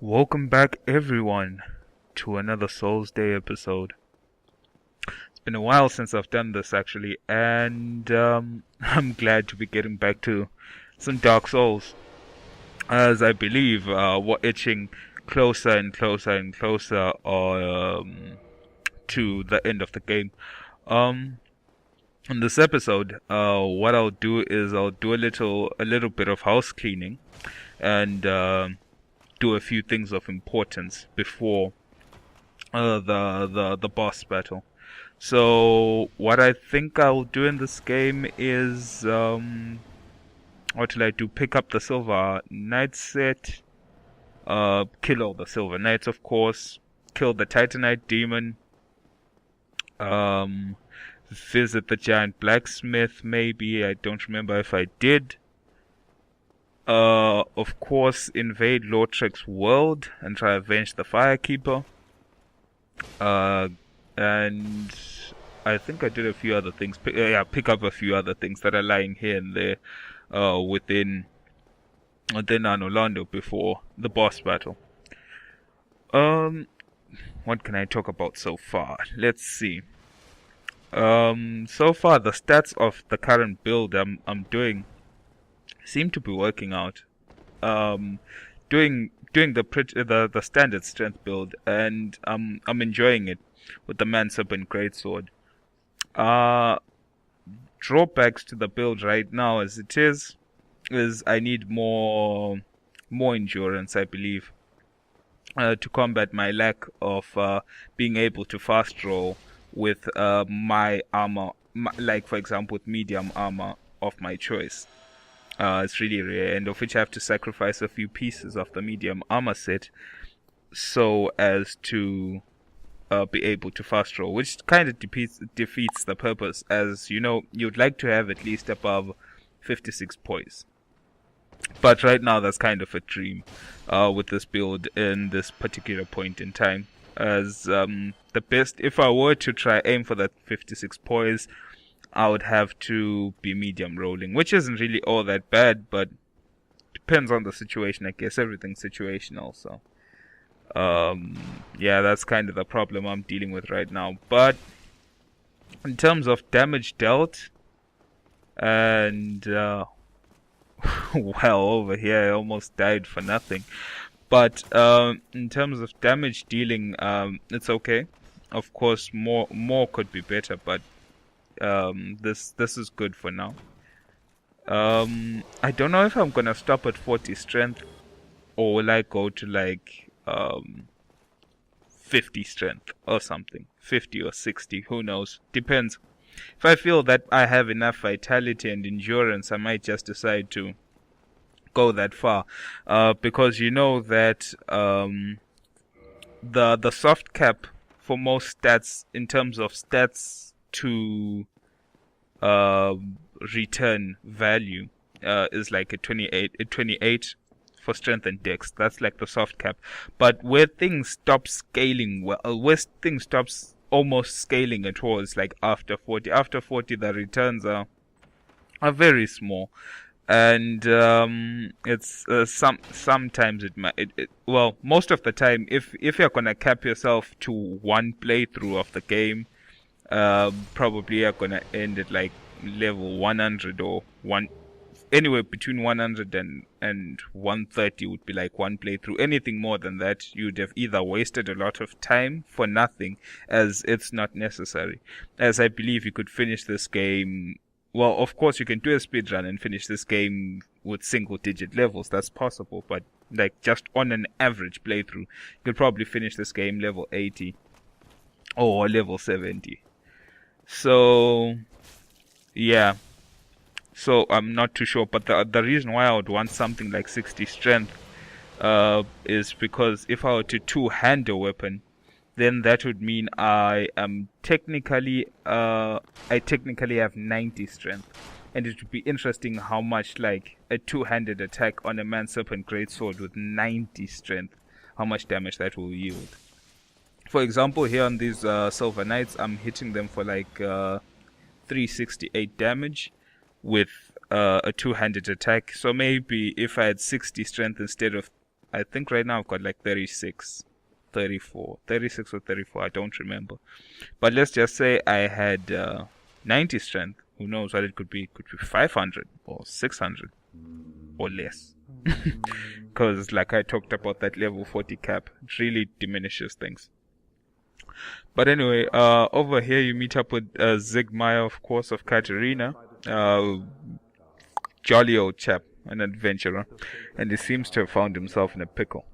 Welcome back, everyone, to another Souls Day episode. It's been a while since I've done this, actually, and I'm glad to be getting back to some Dark Souls, as I believe we're itching closer and closer and closer to the end of the game. Um, in this episode, what I'll do is I'll do a little bit of house cleaning and do a few things of importance before the boss battle. So what I think I'll do in this game is what will I do? Pick up the Silver Knight set, kill all the Silver Knights, of course, kill the Titanite demon, um, visit the giant blacksmith. Maybe I don't remember if I did. Of course, invade Lortrek's world and try to avenge the Firekeeper. And I think I did a few other things. Pick up a few other things that are lying here and there, within Anolondo before the boss battle. What can I talk about so far? Let's see. So far the stats of the current build I'm doing seem to be working out. Doing the standard strength build, and I'm enjoying it with the Man Serpent Greatsword. Uh, Drawbacks to the build right now, as it is I need more endurance, I believe, to combat my lack of being able to fast roll with my armor, like for example with medium armor of my choice. It's really rare, and of which I have to sacrifice a few pieces of the medium armor set so as to be able to fast roll, which kind of defeats the purpose, as you know, you'd like to have at least above 56 poise. But right now, that's kind of a dream with this build in this particular point in time. As the best, if I were to try aim for that 56 poise, I would have to be medium rolling, which isn't really all that bad, but depends on the situation, I guess. Everything's situational, so yeah, that's kind of the problem I'm dealing with right now. But in terms of damage dealt, and well, over here I almost died for nothing. But in terms of damage dealing, it's okay. Of course, more could be better, but this is good for now. I don't know if I'm gonna stop at 40 strength, or will I go to like 50 strength or something, 50 or 60, who knows, depends. If I feel that I have enough vitality and endurance, I might just decide to go that far, because you know that the soft cap for most stats, in terms of stats to return value, is like a 28 for strength and dex. That's like the soft cap. But where things stop scaling, where things stops almost scaling at all, is like after 40. After 40, the returns are very small, and it's sometimes well, most of the time, if you're gonna cap yourself to one playthrough of the game, probably you're gonna end at like level 100 or anywhere between 100 and 130 would be like one playthrough. Anything more than that, you'd have either wasted a lot of time for nothing, as it's not necessary. As I believe you could finish this game. Well, of course you can do a speedrun and finish this game with single digit levels. That's possible, but like just on an average playthrough, you could probably finish this game level 80 or level 70. So yeah, so I'm not too sure, but the reason why I would want something like 60 strength is because if I were to two-hand a weapon, then that would mean I technically have 90 strength, and it would be interesting how much like a two-handed attack on a Man Serpent Greatsword with 90 strength, how much damage that will yield. For example, here on these Silver Knights, I'm hitting them for like 368 damage with a two-handed attack. So maybe if I had 60 strength instead of I think right now I've got like 36, 34, 36 or 34. I don't remember. But let's just say I had 90 strength. Who knows what it could be? It could be 500 or 600 or less. Because like I talked about that level 40 cap, it really diminishes things. But anyway, over here you meet up with Zigmire, of course, of Katarina. Jolly old chap, an adventurer, and he seems to have found himself in a pickle.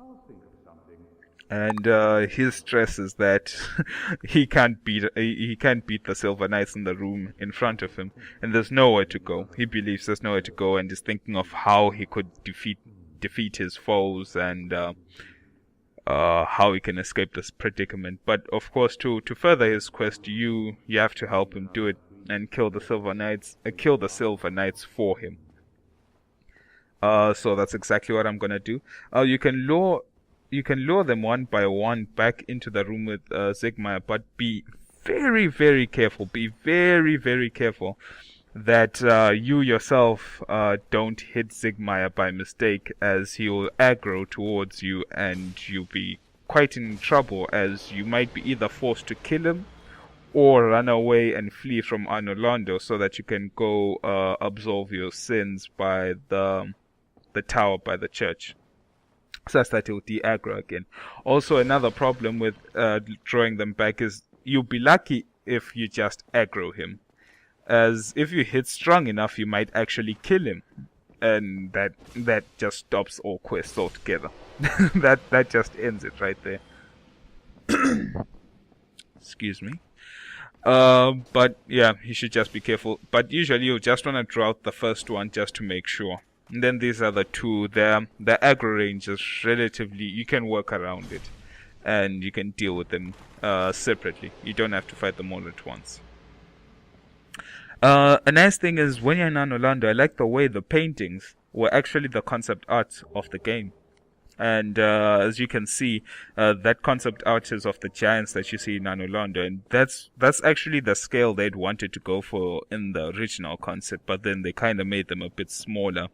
And his stress is that he can't beat the Silver Knights in the room in front of him, and there's nowhere to go. He believes there's nowhere to go, and is thinking of how he could defeat his foes and how he can escape this predicament. But of course, to further his quest, you have to help him do it and kill the Silver Knights for him. So that's exactly what I'm gonna do. You can lure them one by one back into the room with Zigmire, but be very, very careful. Be very, very careful that you yourself don't hit Zigmire by mistake, as he will aggro towards you, and you'll be quite in trouble, as you might be either forced to kill him or run away and flee from Anor so that you can go absolve your sins by the tower by the church, such that it will de-aggro again. Also, another problem with drawing them back is you'll be lucky if you just aggro him, as if you hit strong enough you might actually kill him, and that just stops all quests altogether. that just ends it right there. Excuse me. But yeah, you should just be careful. But usually you just want to draw out the first one just to make sure. And then these other two, the aggro range is relatively, you can work around it, and you can deal with them separately. You don't have to fight them all at once. A nice thing is, when you're in Anor, I like the way the paintings were actually the concept art of the game. And as you can see, that concept art is of the giants that you see in Anor, and that's actually the scale they'd wanted to go for in the original concept, but then they kind of made them a bit smaller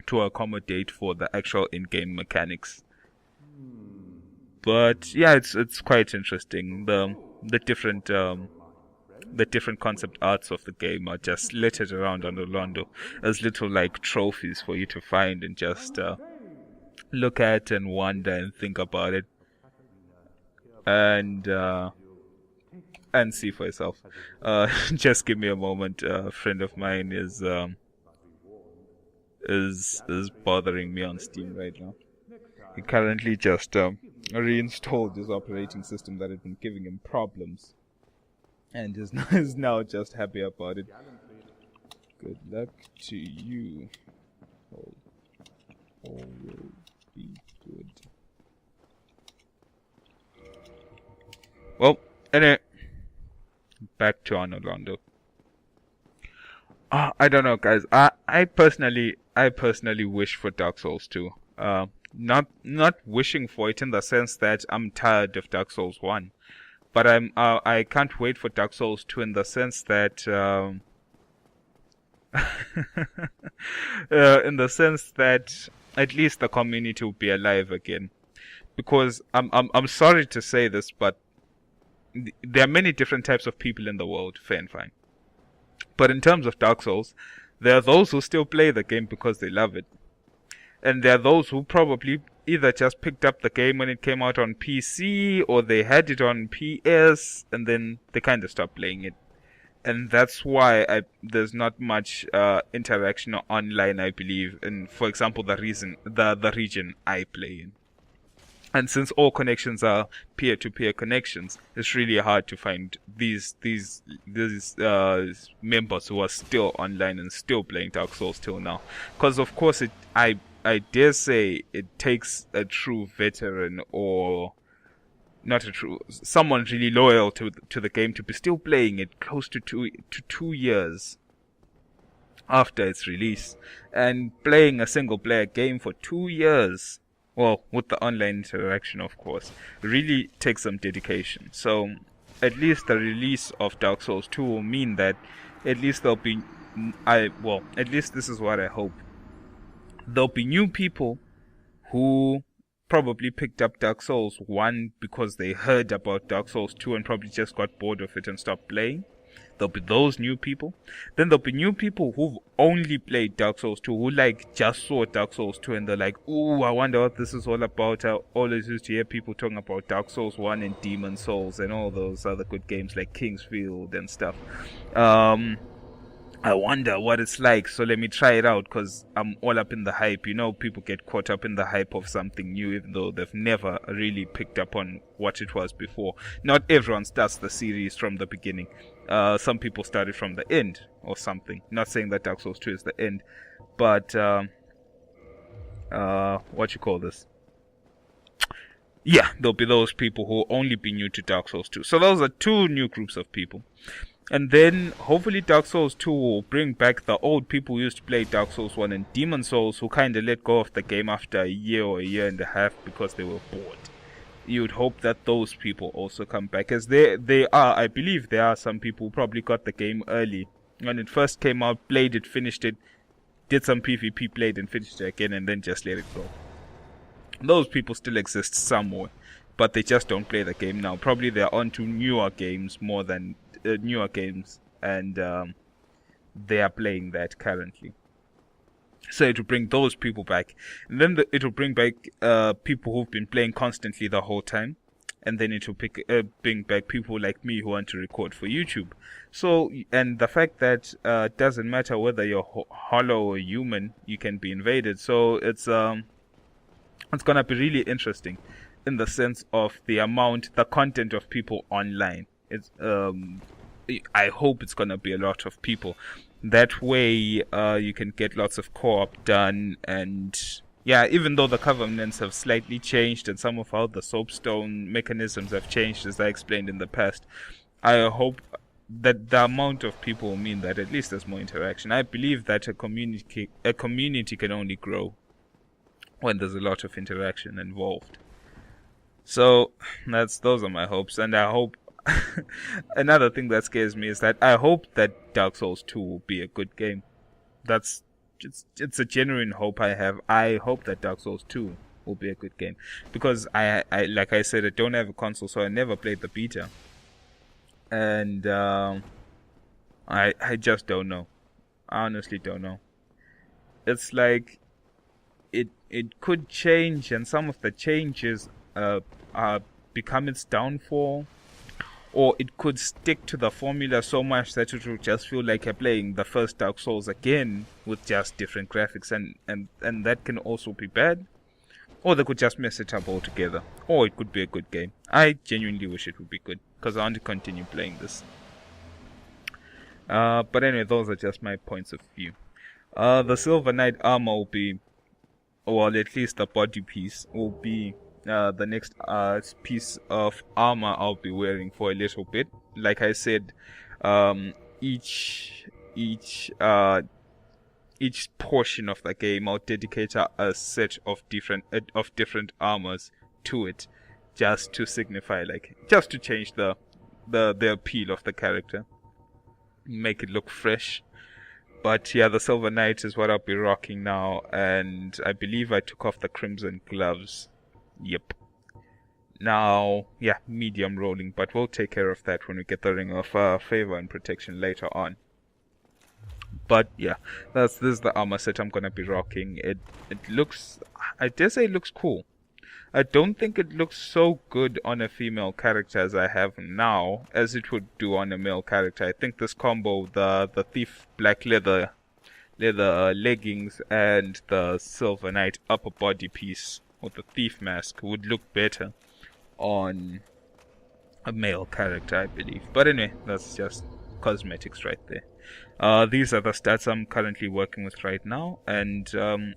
to accommodate for the actual in-game mechanics. But yeah, it's quite interesting. The different concept arts of the game are just littered around Anor as little like trophies for you to find and just look at and wonder and think about it and see for yourself. Just give me a moment. A friend of mine is bothering me on Steam right now. He currently just reinstalled his operating system that had been giving him problems, and is now just happy about it. Good luck to you. All will be good. Well, anyway, back to Anor. I don't know, guys. I personally wish for Dark Souls 2. Not wishing for it in the sense that I'm tired of Dark Souls 1, but I can't wait for Dark Souls 2 in the sense that at least the community will be alive again. Because I'm sorry to say this, but there are many different types of people in the world, fair and fine. But in terms of Dark Souls, there are those who still play the game because they love it. And there are those who probably either just picked up the game when it came out on PC, or they had it on PS, and then they kind of stopped playing it. And that's why there's not much interaction online, I believe, in, for example, the region I play in. And since all connections are peer-to-peer connections, it's really hard to find these members who are still online and still playing Dark Souls till now. Because of course, I dare say it takes a true veteran, or not a true, someone really loyal to the game to be still playing it close to 2 years after its release, and playing a single player game for 2 years. Well, with the online interaction, of course, really takes some dedication. So, at least the release of Dark Souls 2 will mean that at least there'll be, at least this is what I hope. There'll be new people who probably picked up Dark Souls 1 because they heard about Dark Souls 2 and probably just got bored of it and stopped playing. There'll be those new people. Then there'll be new people who've only played Dark Souls 2, who like just saw Dark Souls 2 and they're like, ooh, I wonder what this is all about. I always used to hear people talking about Dark Souls 1 and Demon Souls and all those other good games like Kingsfield and stuff. I wonder what it's like, so let me try it out because I'm all up in the hype. You know, people get caught up in the hype of something new even though they've never really picked up on what it was before. Not everyone starts the series from the beginning. Some people started from the end or something. Not saying that Dark Souls 2 is the end, but what you call this? Yeah, there'll be those people who will only be new to Dark Souls 2. So those are two new groups of people. And then hopefully Dark Souls 2 will bring back the old people who used to play Dark Souls 1 and Demon Souls who kind of let go of the game after a year or a year and a half because they were bored. You would hope that those people also come back, as I believe there are some people who probably got the game early when it first came out, played it, finished it, did some PvP, played and finished it again and then just let it go. Those people still exist somewhere, but they just don't play the game now. Probably they're on to newer games more than newer games, and they are playing that currently. So it will bring those people back, and then it will bring back people who've been playing constantly the whole time, and then it will bring back people like me who want to record for YouTube. So, and the fact that doesn't matter whether you're hollow or human, you can be invaded. So it's gonna be really interesting in the sense of the content of people online. I hope it's gonna be a lot of people. That way, you can get lots of co-op done, and yeah, even though the covenants have slightly changed and some of how the soapstone mechanisms have changed, as I explained in the past, I hope that the amount of people will mean that at least there's more interaction. I believe that a community can only grow when there's a lot of interaction involved. So those are my hopes, and I hope another thing that scares me is that I hope that Dark Souls 2 will be a good game. It's a genuine hope I have. I hope that Dark Souls 2 will be a good game because I like I said, I don't have a console, so I never played the beta, and I just don't know. I honestly don't know. It's like it could change, and some of the changes become its downfall. Or it could stick to the formula so much that it will just feel like you're playing the first Dark Souls again with just different graphics, and that can also be bad. Or they could just mess it up altogether. Or it could be a good game. I genuinely wish it would be good because I want to continue playing this. But anyway, those are just my points of view. The Silver Knight armor will be, well, at least the body piece will be the next piece of armor I'll be wearing for a little bit. Like I said, each portion of the game I'll dedicate a set of different armors to it, just to signify, just to change the appeal of the character, make it look fresh. But yeah, the Silver Knight is what I'll be rocking now, and I believe I took off the Crimson gloves. Yep. Now, yeah, medium rolling, but we'll take care of that when we get the Ring of Favor and Protection later on. But yeah, this is the armor set I'm gonna be rocking. It looks, I dare say it looks cool. I don't think it looks so good on a female character as I have now, as it would do on a male character. I think this combo, the thief black leather leggings and the Silver Knight upper body piece with the thief mask would look better on a male character, I believe. But anyway, that's just cosmetics right there. These are the stats I'm currently working with right now, and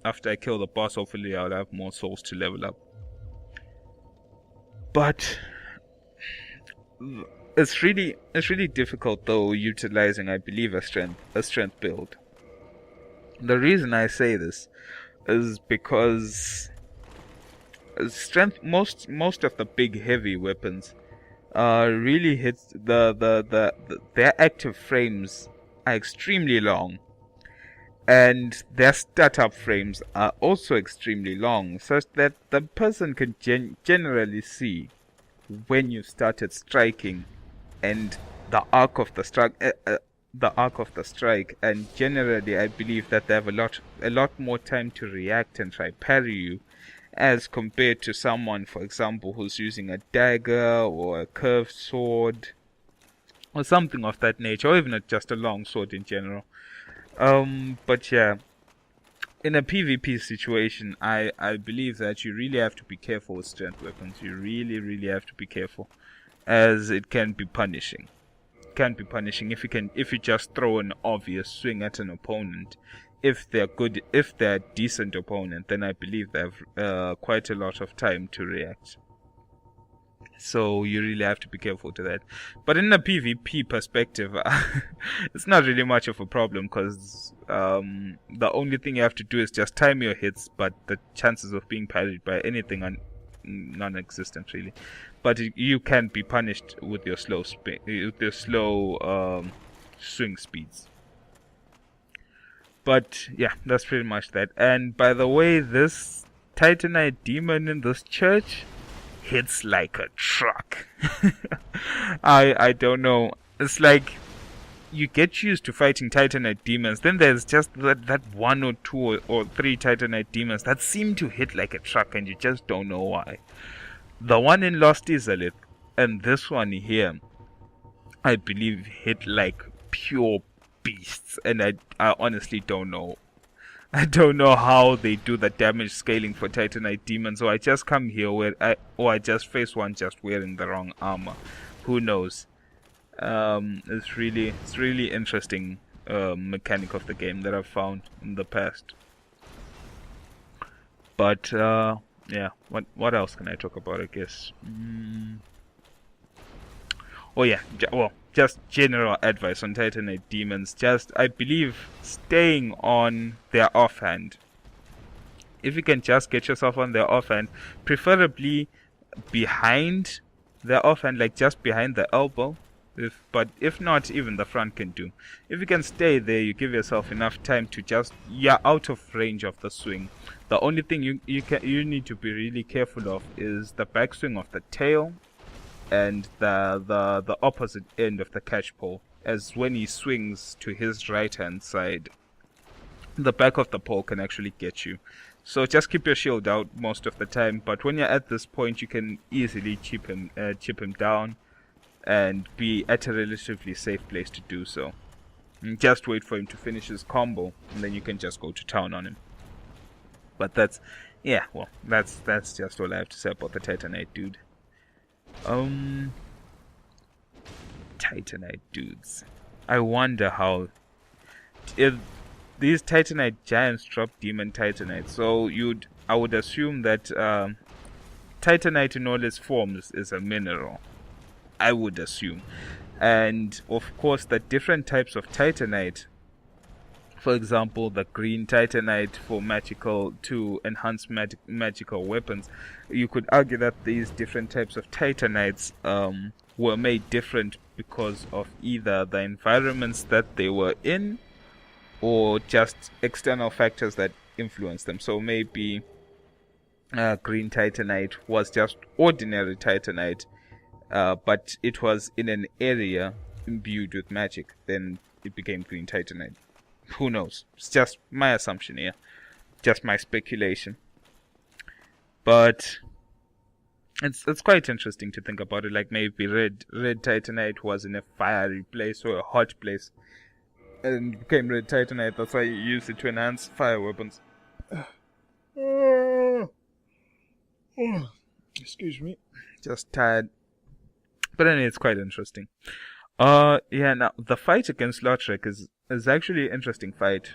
after I kill the boss, hopefully I'll have more souls to level up. But it's really difficult though utilizing, I believe, a strength build. The reason I say this is because strength, most of the big heavy weapons really hits their active frames are extremely long, and their startup frames are also extremely long, such that the person can generally see when you started striking and the arc of the strike. The arc of the strike, and generally, I believe that they have a lot more time to react and try parry you, as compared to someone, for example, who's using a dagger or a curved sword or something of that nature, or even just a long sword in general. But yeah, in a PvP situation, I believe that you really have to be careful with strength weapons. You really have to be careful, as it can be punishing. If you just throw an obvious swing at an opponent. If they're a decent opponent, then I believe they have quite a lot of time to react. So you really have to be careful to that. But in a PvP perspective, it's not really much of a problem, because the only thing you have to do is just time your hits, but the chances of being parried by anything are non-existent, really. But you can be punished with your slow swing speeds. But yeah, that's pretty much that. And by the way, this Titanite demon in this church hits like a truck. I don't know. It's like you get used to fighting Titanite demons, then there's just that one or two or three Titanite demons that seem to hit like a truck, and you just don't know why. The one in Lost Izalith and this one here, I believe, hit like pure beasts, and I honestly don't know. I don't know how they do the damage scaling for Titanite demons, or I just come here or I just face one just wearing the wrong armor. Who knows? It's really interesting mechanic of the game that I've found in the past. But yeah, what else can I talk about? I guess. Oh yeah, well, just general advice on Titanite demons. Just, I believe, staying on their offhand. If you can just get yourself on their offhand, preferably behind their offhand, like just behind the elbow. But if not, even the front can do. If you can stay there, you give yourself enough time to you're out of range of the swing. The only thing you need to be really careful of is the backswing of the tail and the opposite end of the catch pole, as when he swings to his right hand side, the back of the pole can actually get you. So just keep your shield out most of the time, but when you're at this point, you can easily chip him down and be at a relatively safe place to do so. And just wait for him to finish his combo, and then you can just go to town on him. But that's just all I have to say about the Titanite dude. Titanite dudes. I wonder how if these Titanite giants drop demon Titanite. So I would assume that Titanite in all its forms is a mineral. I would assume. And of course, the different types of Titanite, for example, the green Titanite for to enhance magical weapons, you could argue that these different types of Titanites were made different because of either the environments that they were in or just external factors that influenced them. So maybe green Titanite was just ordinary Titanite, but it was in an area imbued with magic. Then it became green Titanite. Who knows? It's just my assumption here. Just my speculation. But it's quite interesting to think about it. Like maybe red Titanite was in a fiery place or a hot place and became red Titanite. That's why you use it to enhance fire weapons. Excuse me. Just tired. But anyway, it's quite interesting. Yeah, now the fight against Lautrec is actually an interesting fight.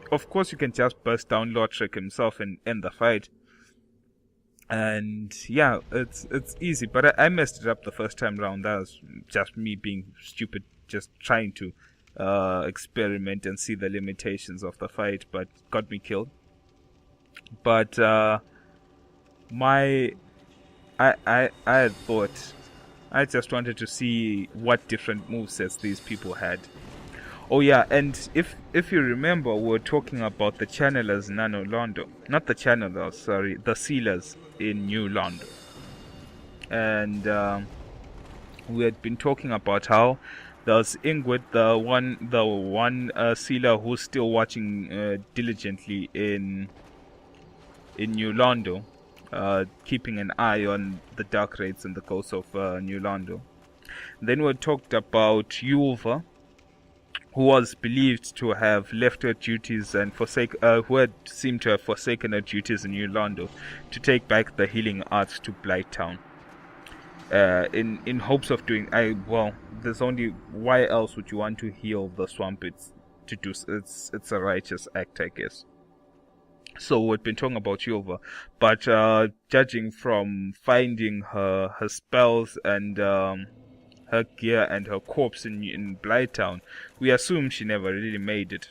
Of course you can just burst down Lautrec himself and end the fight. And yeah, it's easy, but I messed it up the first time round. That was just me being stupid, just trying to experiment and see the limitations of the fight, but got me killed. But I had thought, I just wanted to see what different movesets these people had. Oh yeah, and if you remember, we were talking about the channelers in Nano Londo, not the channelers, sorry, the sealers in New Londo, and we had been talking about how there's Ingrid, the one sealer who's still watching diligently in New Londo, keeping an eye on the dark raids and the ghosts of New Londo. Then we talked about Yulva, who was believed to have left her duties and who had seemed to have forsaken her duties in New Londo to take back the healing arts to Blighttown. In hopes of doing, there's only, why else would you want to heal the swamp? It's a righteous act, I guess. So we've been talking about Yulva, but judging from finding her spells and her gear and her corpse in Blighttown, we assume she never really made it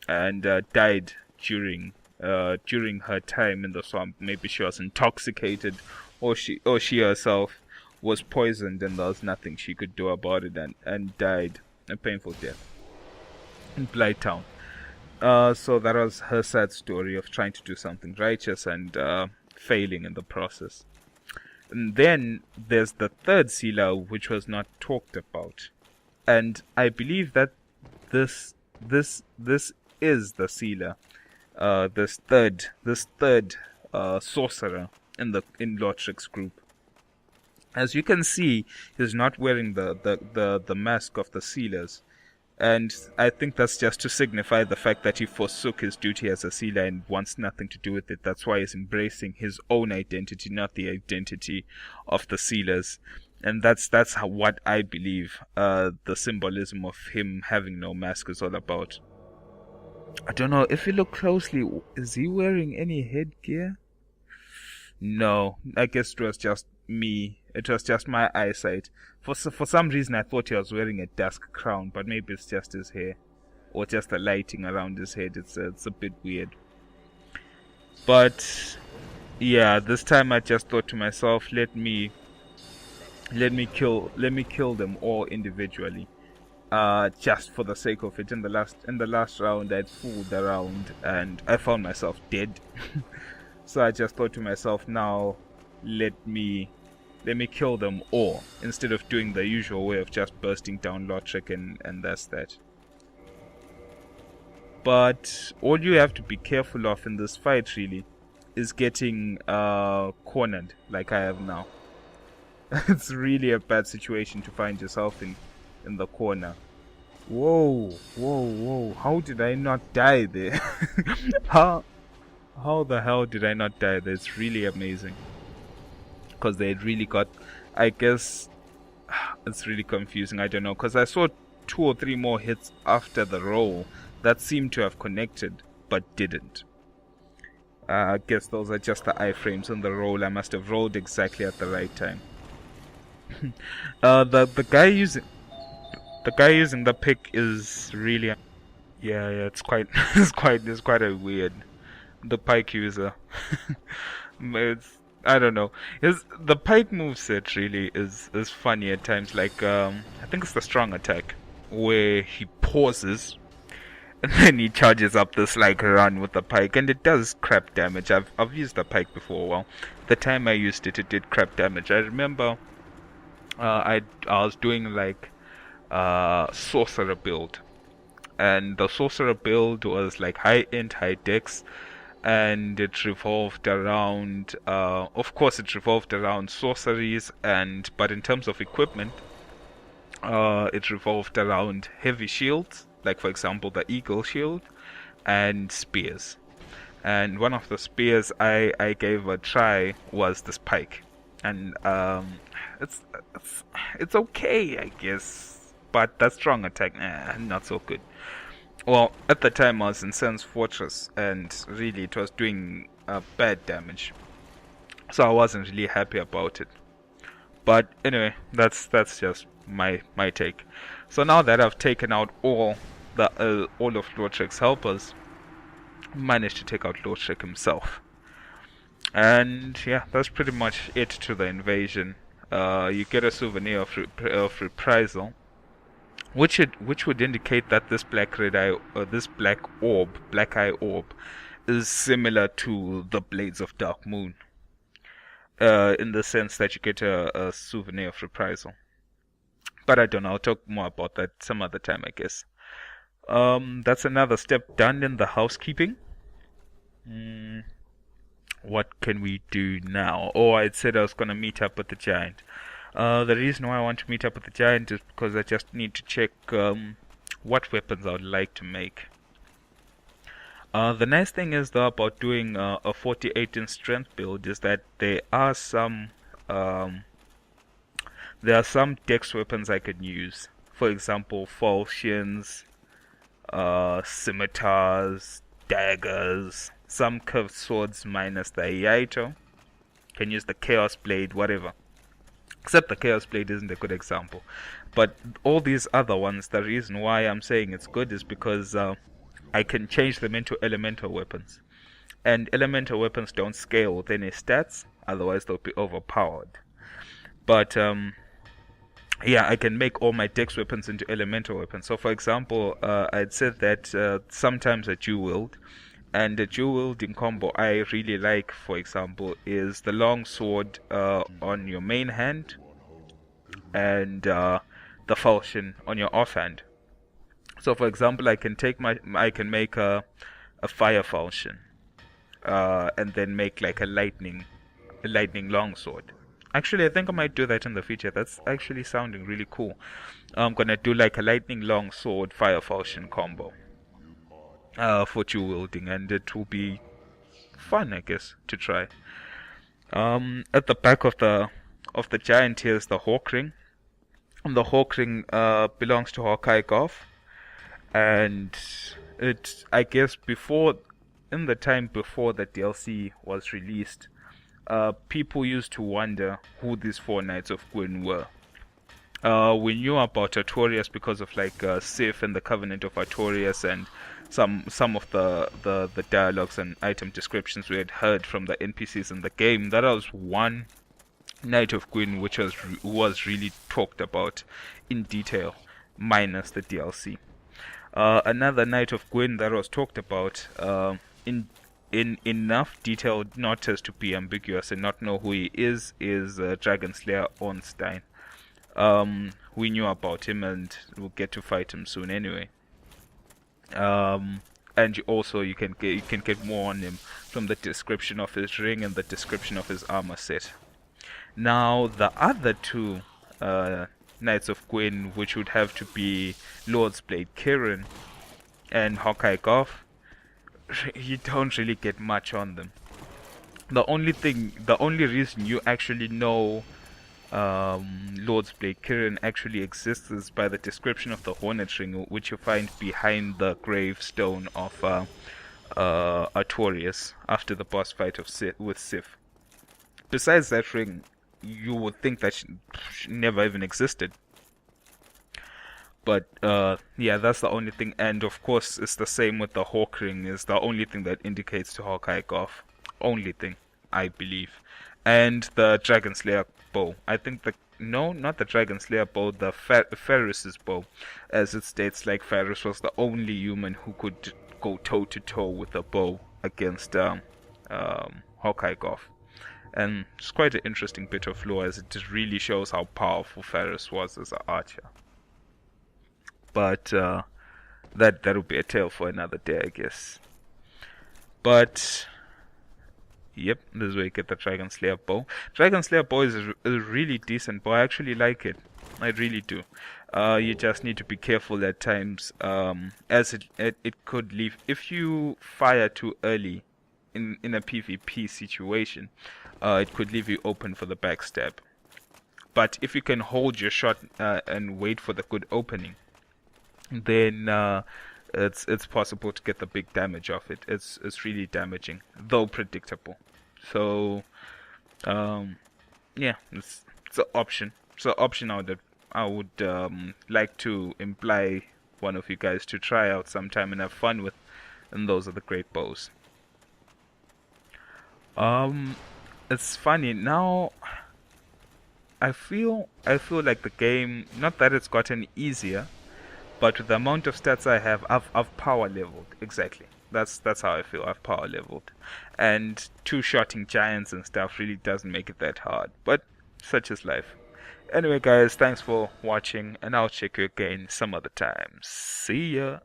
and died during her time in the swamp. Maybe she was intoxicated, or she herself was poisoned and there was nothing she could do about it, and died a painful death in Blighttown. So that was her sad story of trying to do something righteous and failing in the process. And then there's the third sealer, which was not talked about, and I believe that this is the sealer, this third sorcerer in Lotric's group. As you can see, he's not wearing the mask of the sealers. And I think that's just to signify the fact that he forsook his duty as a sealer and wants nothing to do with it. That's why he's embracing his own identity, not the identity of the sealers. And that's what I believe the symbolism of him having no mask is all about. I don't know, if you look closely, is he wearing any headgear? No, I guess it was just me. It was just my eyesight. For some reason, I thought he was wearing a dusk crown, but maybe it's just his hair, or just the lighting around his head. It's a bit weird. But yeah, this time I just thought to myself, let me kill them all individually, just for the sake of it. In the last round, I'd fooled around and I found myself dead. So I just thought to myself, now let me kill them all, instead of doing the usual way of just bursting down Lotric and that's that. But all you have to be careful of in this fight really is getting cornered like I have now. It's really a bad situation to find yourself in the corner. Whoa, how did I not die there? How the hell did I not die there? It's really amazing. Because they had really got, I guess, it's really confusing, I don't know, because I saw 2 or 3 more hits after the roll that seemed to have connected, but didn't. I guess those are just the iframes on the roll. I must have rolled exactly at the right time. The guy using the pick is really, yeah, it's quite it's quite a weird, the pike user. I don't know. The pike moveset really is funny at times. Like I think it's the strong attack where he pauses and then he charges up this like run with the pike, and it does crap damage. I've used the pike before. Well, the time I used it did crap damage. I remember I was doing like sorcerer build, and the sorcerer build was like high int, high dex, and it revolved around of course it revolved around sorceries, but in terms of equipment it revolved around heavy shields, like for example the eagle shield, and spears. And one of the spears I gave a try was this pike, and it's okay, I guess, but that strong attack, not so good. Well, at the time I was in Sen's Fortress, and really it was doing bad damage, so I wasn't really happy about it. But anyway, that's just my take. So now that I've taken out all of Lotric's helpers, managed to take out Lotric himself, and yeah, that's pretty much it to the invasion. You get a souvenir of reprisal, which would indicate that this black eye orb, is similar to the Blades of Dark Moon, in the sense that you get a souvenir of reprisal. But I don't know. I'll talk more about that some other time, I guess. That's another step done in the housekeeping. What can we do now? Oh, I said I was gonna meet up with the giant. The reason why I want to meet up with the giant is because I just need to check what weapons I would like to make. The nice thing is though about doing a 48 in strength build is that there are some dex weapons I can use. For example, falchions, scimitars, daggers, some curved swords minus the Iaito. Can use the Chaos Blade, whatever. Except the Chaos Blade isn't a good example. But all these other ones, the reason why I'm saying it's good is because I can change them into elemental weapons. And elemental weapons don't scale with any stats, otherwise they'll be overpowered. But yeah, I can make all my dex weapons into elemental weapons. So for example, I'd said that sometimes a dual wield, and the dual wielding combo I really like, for example, is the long sword on your main hand and the falchion on your offhand. So for example, I can make a fire falchion, and then make like a lightning longsword. Actually, I think I might do that in the future. That's actually sounding really cool. I'm gonna do like a lightning longsword fire falchion combo for dual wielding, and it will be fun, I guess, to try. At the back of the giant here is the Hawk Ring. And the Hawk Ring belongs to Hawkeye Goth, and I guess in the time before the DLC was released, people used to wonder who these four Knights of Gwyn were. We knew about Artorias because of like Sif and the Covenant of Artorias, and some of the dialogues and item descriptions we had heard from the NPCs in the game. That was one Knight of Gwyn which was really talked about in detail, minus the DLC. Another Knight of Gwyn that was talked about in enough detail not as to be ambiguous and not know who he is Dragon Slayer Ornstein. We knew about him and we'll get to fight him soon anyway. And you can get more on him from the description of his ring and the description of his armor set. Now the other two Knights of Gwyn, which would have to be Lord's Blade Kirin and Hawkeye Goth, you don't really get much on them. The only reason you actually know Lord's Blade Kirin actually exists is by the description of the Hornet Ring, which you find behind the gravestone of Artorias after the boss fight with Sif. Besides that ring, you would think that she never even existed. But yeah, that's the only thing. And of course, it's the same with the Hawk Ring. Is the only thing that indicates to Hawkeye Goth. Only thing, I believe. And the Dragon Slayer bow. I think not the Dragon Slayer bow, the Ferris's bow. As it states, like Ferris was the only human who could go toe to toe with a bow against Hawkeye Goth. And it's quite an interesting bit of lore, as it just really shows how powerful Ferris was as an archer. But that'll be a tale for another day, I guess. But yep, this is where you get the Dragon Slayer bow. Dragon Slayer bow is a really decent bow. I actually like it. I really do. You just need to be careful at times, as it could leave if you fire too early in a PvP situation. It could leave you open for the backstab. But if you can hold your shot and wait for the good opening, then it's possible to get the big damage off it. It's really damaging, though predictable. So yeah, it's an option. It's an option I would like to imply one of you guys to try out sometime and have fun with. And those are the great bows. It's funny now. I feel like the game, not that it's gotten easier, But with the amount of stats I have, I've power leveled. Exactly. That's how I feel. I've power leveled, and two-shotting giants and stuff really doesn't make it that hard. But such is life. Anyway, guys, thanks for watching, and I'll check you again some other time. See ya.